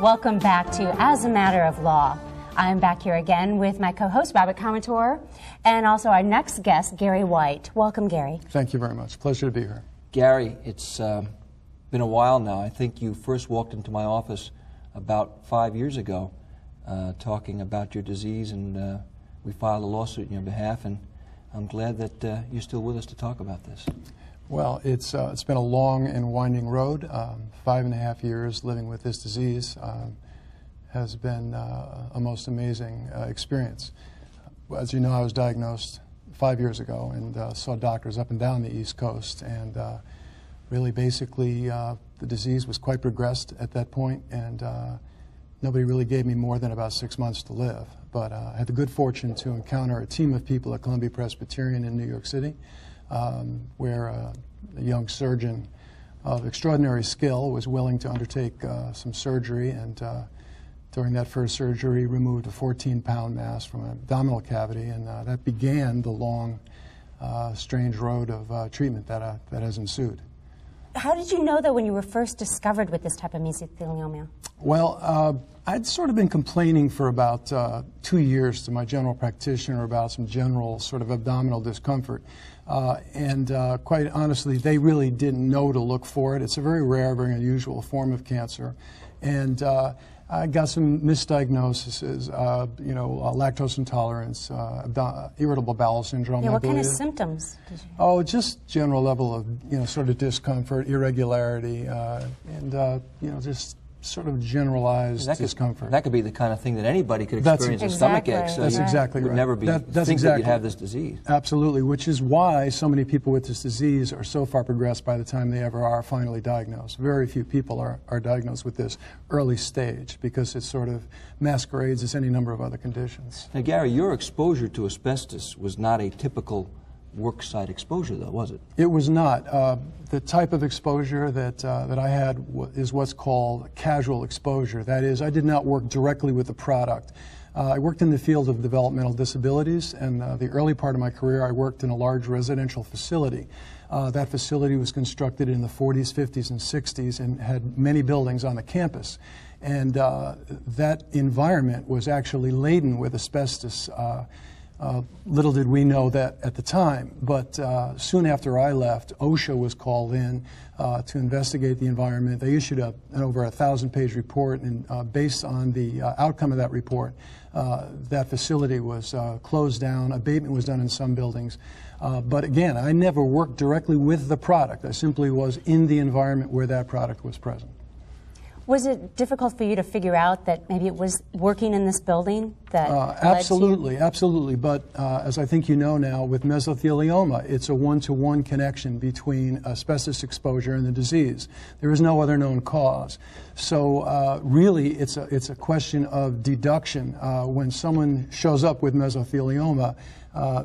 Welcome back to As a Matter of Law. I'm back here again with my co-host, Robert Comator, and also our next guest, Gary White. Welcome, Gary. Thank you very much. Pleasure to be here. Gary, it's been a while now. I think you first walked into my office about 5 years ago talking about your disease, and we filed a lawsuit on your behalf, and I'm glad that you're still with us to talk about this. Well, it's been a long and winding road. 5.5 years living with this disease has been a most amazing experience. As you know, I was diagnosed 5 years ago and saw doctors up and down the East Coast, and really basically the disease was quite progressed at that point, and nobody really gave me more than about 6 months to live. But I had the good fortune to encounter a team of people at Columbia Presbyterian in New York City, where a young surgeon of extraordinary skill was willing to undertake some surgery, and during that first surgery removed a 14-pound mass from an abdominal cavity, and that began the long, strange road of treatment that has ensued. How did you know that when you were first discovered with this type of mesothelioma? Well, I'd sort of been complaining for about 2 years to my general practitioner about some general sort of abdominal discomfort. And quite honestly, they really didn't know to look for it. It's a very rare, very unusual form of cancer. And I got some misdiagnoses, lactose intolerance, irritable bowel syndrome. Yeah, what kind of symptoms did you have? Oh, just general level of, sort of discomfort, irregularity, and, just sort of generalized discomfort. That could be the kind of thing that anybody could experience, a stomach ache. So that's exactly right. You would never think that you'd have this disease. Absolutely, which is why so many people with this disease are so far progressed by the time they ever are finally diagnosed. Very few people are diagnosed with this early stage because it sort of masquerades as any number of other conditions. Now, Gary, your exposure to asbestos was not a typical worksite exposure, though, was it? It was not. The type of exposure that I had is what's called casual exposure. That is, I did not work directly with the product. I worked in the field of developmental disabilities, and the early part of my career I worked in a large residential facility. That facility was constructed in the 40s, 50s, and 60s and had many buildings on the campus. And that environment was actually laden with asbestos. Little did we know that at the time, but soon after I left, OSHA was called in to investigate the environment. They issued an over 1,000-page report, and based on the outcome of that report, that facility was closed down. Abatement was done in some buildings. But again, I never worked directly with the product. I simply was in the environment where that product was present. Was it difficult for you to figure out that maybe it was working in this building that Absolutely, absolutely. But as I think you know now, with mesothelioma, it's a one-to-one connection between asbestos exposure and the disease. There is no other known cause. So really, it's a question of deduction. When someone shows up with mesothelioma,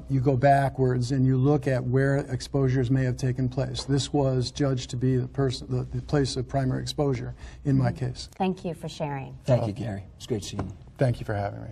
you go backwards and you look at where exposures may have taken place. This was judged to be the place of primary exposure in my case. Thank you for sharing. Thank you, Gary. It's great seeing you. Thank you for having me.